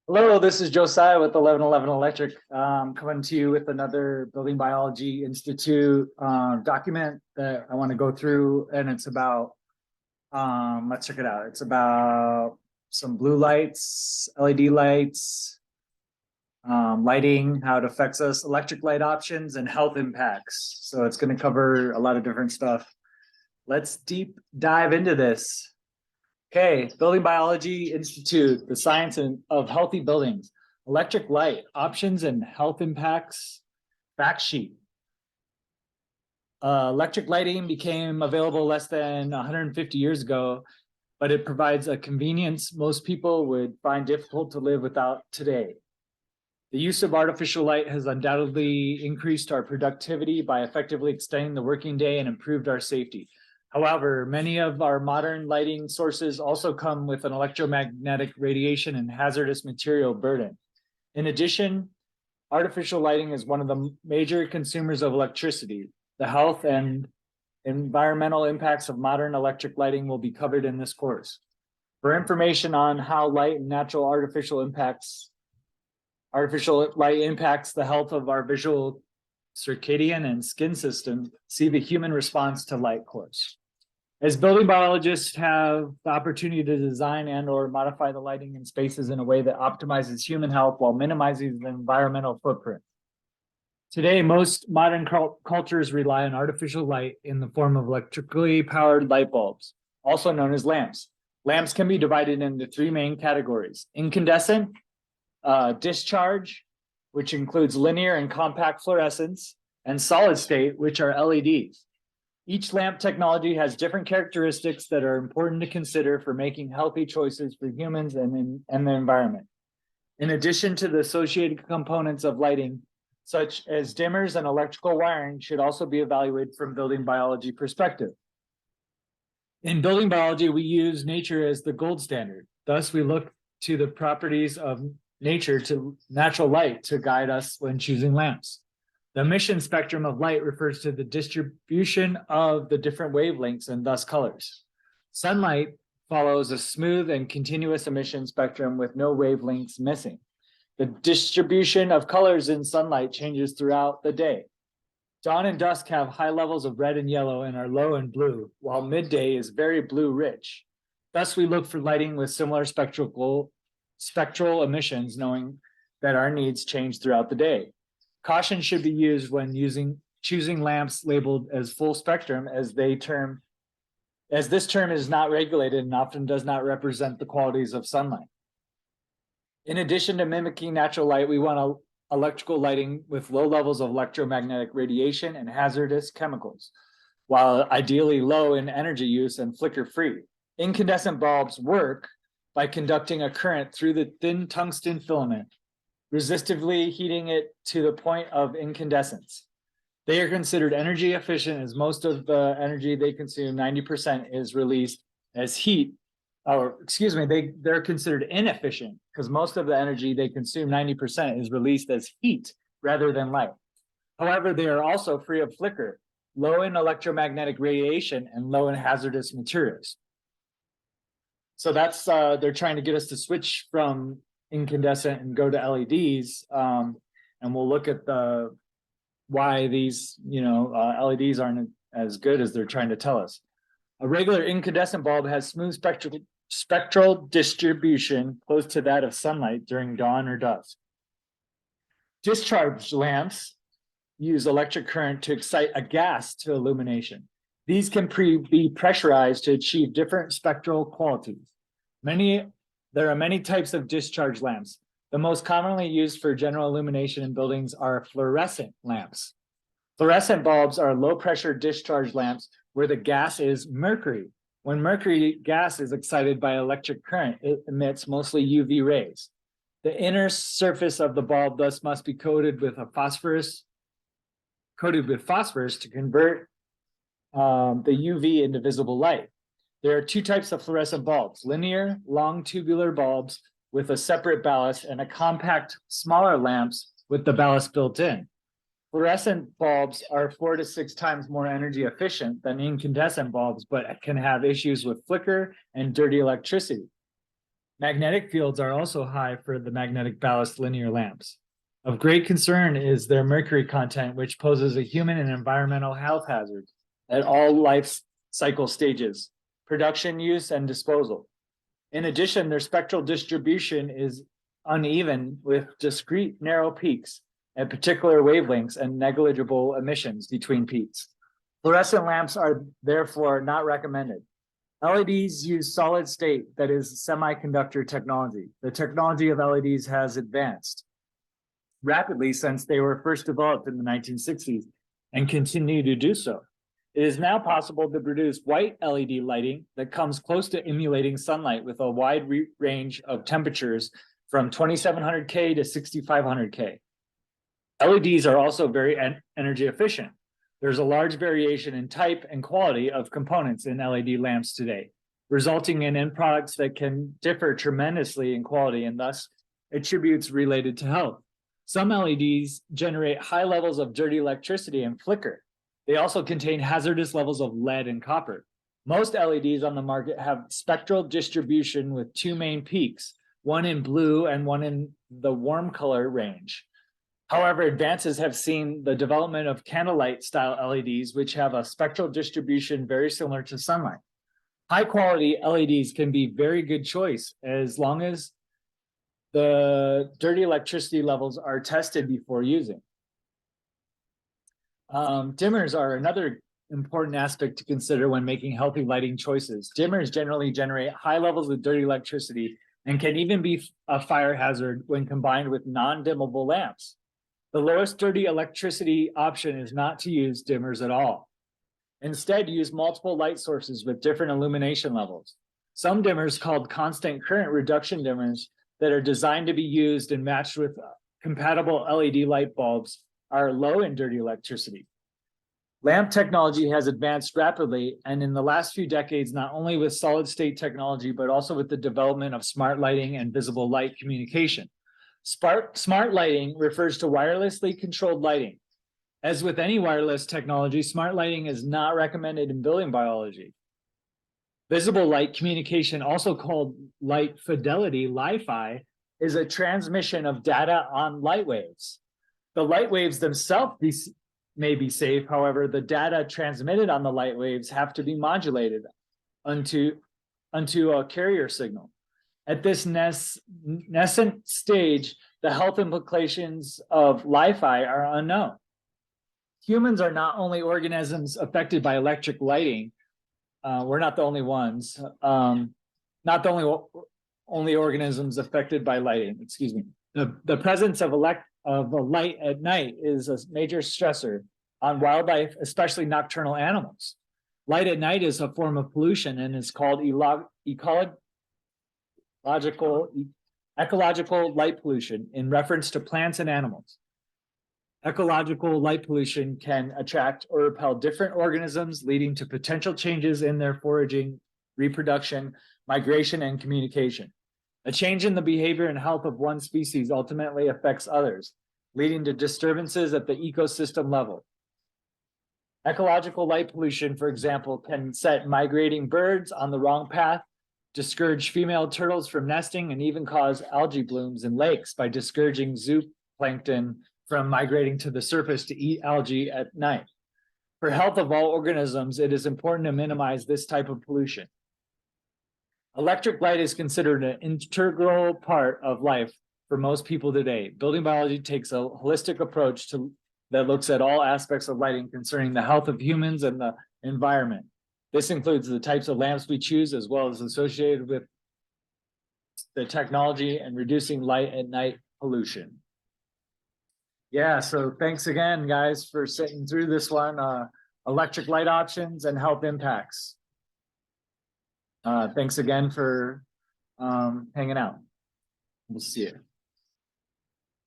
Hello, this is Josiah with 1111 Electric, coming to you with another Building Biology Institute document that I want to go through, and it's about, let's check it out. It's about some blue lights, LED lights, lighting, how it affects us, electric light options, and health impacts. So it's going to cover a lot of different stuff. Let's deep dive into this. Okay, Building Biology Institute, the science of healthy buildings, electric light, options and health impacts, fact sheet. Electric lighting became available less than 150 years ago, but it provides a convenience most people would find difficult to live without today. The use of artificial light has undoubtedly increased our productivity by effectively extending the working day and improved our safety. However, many of our modern lighting sources also come with an electromagnetic radiation and hazardous material burden. In addition, artificial lighting is one of the major consumers of electricity. The health and environmental impacts of modern electric lighting will be covered in this course. For information on how light and artificial light impacts the health of our visual, circadian, and skin system, see the human response to light course. As building biologists have the opportunity to design and or modify the lighting in spaces in a way that optimizes human health while minimizing the environmental footprint. Today, most modern cultures rely on artificial light in the form of electrically powered light bulbs, also known as lamps. Lamps can be divided into three main categories: incandescent, discharge, which includes linear and compact fluorescence, and solid state, which are LEDs. Each lamp technology has different characteristics that are important to consider for making healthy choices for humans and the environment. In addition to the associated components of lighting, such as dimmers and electrical wiring, should also be evaluated from building biology perspective. In building biology, we use nature as the gold standard. Thus, we look to the properties of nature to natural light to guide us when choosing lamps. The emission spectrum of light refers to the distribution of the different wavelengths and thus colors. Sunlight follows a smooth and continuous emission spectrum with no wavelengths missing. The distribution of colors in sunlight changes throughout the day. Dawn and dusk have high levels of red and yellow and are low in blue, while midday is very blue rich. Thus, we look for lighting with similar spectral emissions, knowing that our needs change throughout the day. Caution should be used when choosing lamps labeled as full spectrum, as this term is not regulated and often does not represent the qualities of sunlight. In addition to mimicking natural light, we want electrical lighting with low levels of electromagnetic radiation and hazardous chemicals, while ideally low in energy use and flicker free. Incandescent bulbs work by conducting a current through the thin tungsten filament, resistively heating it to the point of incandescence. They are considered energy efficient as most of the energy they consume, 90%, is released as heat. They're considered inefficient because most of the energy they consume, 90%, is released as heat rather than light. However, they are also free of flicker, low in electromagnetic radiation, and low in hazardous materials. So that's they're trying to get us to switch from incandescent and go to LEDs, and we'll look at why these LEDs aren't as good as they're trying to tell us. A regular incandescent bulb has smooth spectral distribution close to that of sunlight during dawn or dusk. Discharge lamps use electric current to excite a gas to illumination. These can be pressurized to achieve different spectral qualities. There are many types of discharge lamps. The most commonly used for general illumination in buildings are fluorescent lamps. Fluorescent bulbs are low-pressure discharge lamps where the gas is mercury. When mercury gas is excited by electric current, it emits mostly UV rays. The inner surface of the bulb thus must be coated with phosphorus to convert the UV into visible light. There are two types of fluorescent bulbs: linear, long tubular bulbs with a separate ballast, and a compact, smaller lamps with the ballast built in. Fluorescent bulbs are 4 to 6 times more energy efficient than incandescent bulbs, but can have issues with flicker and dirty electricity. Magnetic fields are also high for the magnetic ballast linear lamps. Of great concern is their mercury content, which poses a human and environmental health hazard at all life cycle stages, production, use, and disposal. In addition, their spectral distribution is uneven with discrete narrow peaks at particular wavelengths and negligible emissions between peaks. Fluorescent lamps are therefore not recommended. LEDs use solid state, that is semiconductor technology. The technology of LEDs has advanced rapidly since they were first developed in the 1960s and continue to do so. It is now possible to produce white LED lighting that comes close to emulating sunlight with a wide range of temperatures from 2700K to 6500K. LEDs are also very energy efficient. There's a large variation in type and quality of components in LED lamps today, resulting in end products that can differ tremendously in quality and thus attributes related to health. Some LEDs generate high levels of dirty electricity and flicker. They also contain hazardous levels of lead and copper. Most LEDs on the market have spectral distribution with two main peaks, one in blue and one in the warm color range. However, advances have seen the development of candlelight style LEDs, which have a spectral distribution very similar to sunlight. High quality LEDs can be very good choice as long as the dirty electricity levels are tested before using. Dimmers are another important aspect to consider when making healthy lighting choices. Dimmers generally generate high levels of dirty electricity and can even be a fire hazard when combined with non-dimmable lamps. The lowest dirty electricity option is not to use dimmers at all. Instead, use multiple light sources with different illumination levels. Some dimmers, called constant current reduction dimmers, that are designed to be used and matched with compatible LED light bulbs, are low in dirty electricity. Lamp technology has advanced rapidly, and in the last few decades, not only with solid state technology, but also with the development of smart lighting and visible light communication. Smart lighting refers to wirelessly controlled lighting. As with any wireless technology, smart lighting is not recommended in building biology. Visible light communication, also called light fidelity, Li-Fi, is a transmission of data on light waves. The light waves themselves may be safe. However, the data transmitted on the light waves have to be modulated onto a carrier signal. At this nascent stage, the health implications of Li-Fi are unknown. Humans are not only organisms affected by electric lighting. We're not the only ones. Not the only organisms affected by lighting. Excuse me. The presence of a light at night is a major stressor on wildlife, especially nocturnal animals. Light at night is a form of pollution and is called ecological light pollution in reference to plants and animals. Ecological light pollution can attract or repel different organisms, leading to potential changes in their foraging, reproduction, migration, and communication. A change in the behavior and health of one species ultimately affects others, leading to disturbances at the ecosystem level. Ecological light pollution, for example, can set migrating birds on the wrong path, discourage female turtles from nesting, and even cause algae blooms in lakes by discouraging zooplankton from migrating to the surface to eat algae at night. For health of all organisms, it is important to minimize this type of pollution. Electric light is considered an integral part of life for most people today. Building biology takes a holistic approach that looks at all aspects of lighting concerning the health of humans and the environment. This includes the types of lamps we choose, as well as associated with the technology and reducing light at night pollution. Yeah, so thanks again, guys, for sitting through this one, electric light options and health impacts. Thanks again for hanging out. We'll see you.